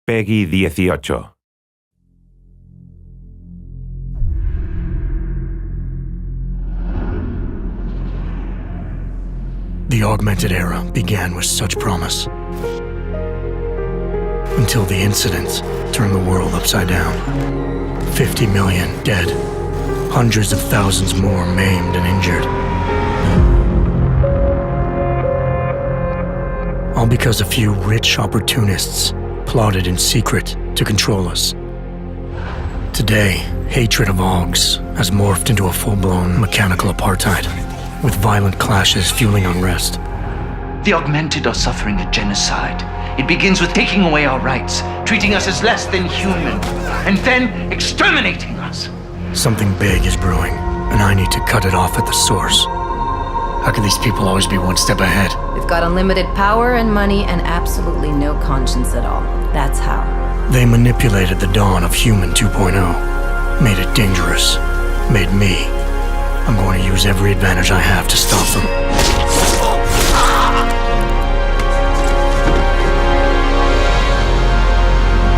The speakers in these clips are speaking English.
Peggy 18. The augmented era began with such promise. Until the incident turned the world upside down. 50 million dead. Hundreds of thousands more maimed and injured. All because a few rich opportunists plotted in secret to control us. Today, hatred of Augs has morphed into a full-blown mechanical apartheid, with violent clashes fueling unrest. The augmented are suffering a genocide. It begins with taking away our rights, treating us as less than human, and then exterminating us. Something big is brewing, and I need to cut it off at the source. How can these people always be one step ahead? We've got unlimited power and money and absolutely no conscience at all. That's how. They manipulated the dawn of Human 2.0, made it dangerous, made me. I'm going to use every advantage I have to stop them.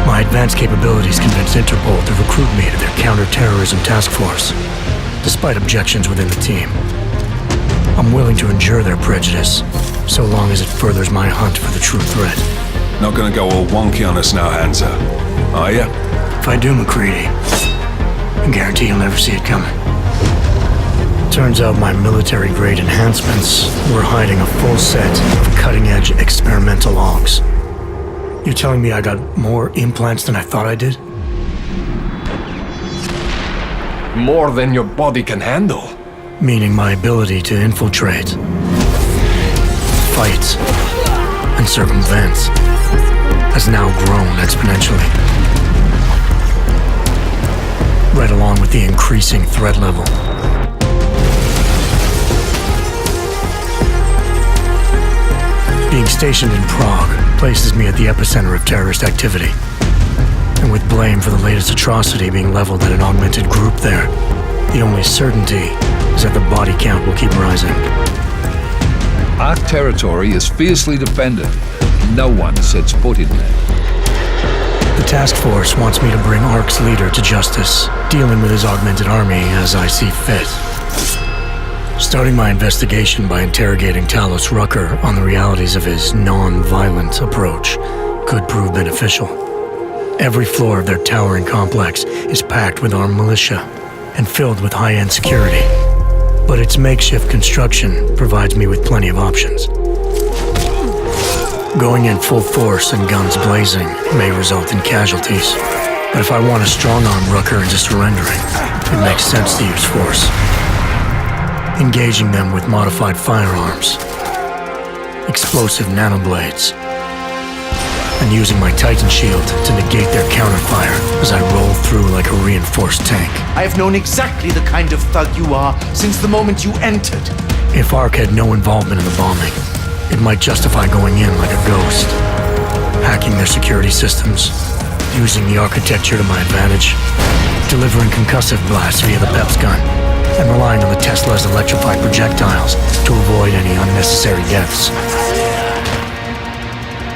My advanced capabilities convinced Interpol to recruit me to their counter-terrorism task force, despite objections within the team. I'm willing to endure their prejudice, so long as it furthers my hunt for the true threat. Not gonna go all wonky on us now, Hansa, are ya? If I do, McCready, I guarantee you'll never see it coming. Turns out my military-grade enhancements were hiding a full set of cutting-edge experimental Augs. You're telling me I got more implants than I thought I did? More than your body can handle. Meaning my ability to infiltrate, fight, and circumvent has now grown exponentially. Right along with the increasing threat level. Being stationed in Prague places me at the epicenter of terrorist activity. And with blame for the latest atrocity being leveled at an augmented group there, the only certainty is that the body count will keep rising. Our territory is fiercely defended. No one sets foot in there. The task force wants me to bring ARC's leader to justice, dealing with his augmented army as I see fit. Starting my investigation by interrogating Talos Rucker on the realities of his non-violent approach could prove beneficial. Every floor of their towering complex is packed with armed militia and filled with high-end security. But its makeshift construction provides me with plenty of options. Going in full force and guns blazing may result in casualties. But if I want to strong-arm Rucker into surrendering, it makes sense to use force. Engaging them with modified firearms, explosive nanoblades, and using my Titan shield to negate their counterfire as I roll through like a reinforced tank. I have known exactly the kind of thug you are since the moment you entered. If ARC had no involvement in the bombing, it might justify going in like a ghost, hacking their security systems, using the architecture to my advantage, delivering concussive blasts via the PEPS gun, and relying on the Tesla's electrified projectiles to avoid any unnecessary deaths.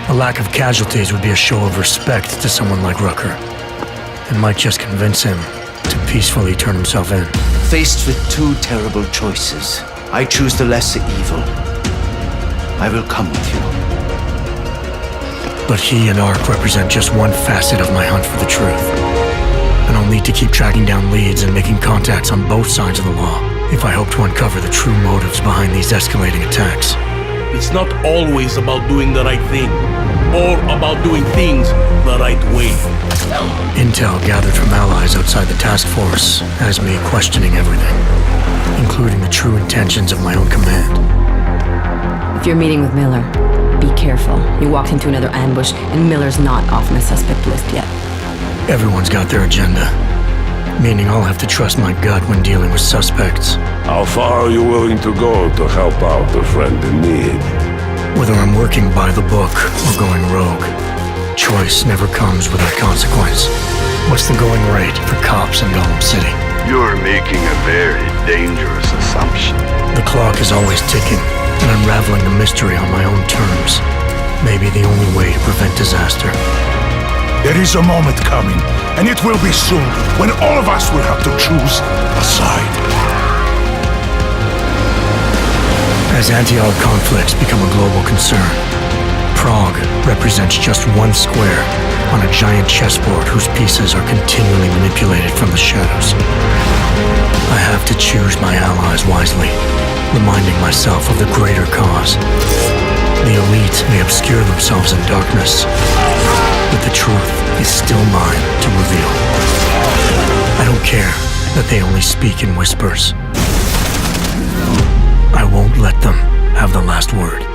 A lack of casualties would be a show of respect to someone like Rucker, and might just convince him to peacefully turn himself in. Faced with two terrible choices, I choose the lesser evil. I will come with you. But he and ARC represent just one facet of my hunt for the truth. And I'll need to keep tracking down leads and making contacts on both sides of the law if I hope to uncover the true motives behind these escalating attacks. It's not always about doing the right thing, or about doing things the right way. Intel gathered from allies outside the task force has me questioning everything, including the true intentions of my own command. If you're meeting with Miller, be careful. You walked into another ambush, and Miller's not off my suspect list yet. Everyone's got their agenda, meaning I'll have to trust my gut when dealing with suspects. How far are you willing to go to help out a friend in need? Whether I'm working by the book or going rogue, choice never comes without consequence. What's the going rate for cops in Gotham City? You're making a very dangerous assumption. The clock is always ticking, and unraveling the mystery on my own terms may be the only way to prevent disaster. There is a moment coming, and it will be soon, when all of us will have to choose a side. As anti-Arg conflicts become a global concern, Prague represents just one square on a giant chessboard whose pieces are continually manipulated from the shadows. I have to choose my allies wisely, reminding myself of the greater cause. The elite may obscure themselves in darkness, but the truth is still mine to reveal. I don't care that they only speak in whispers. I won't let them have the last word.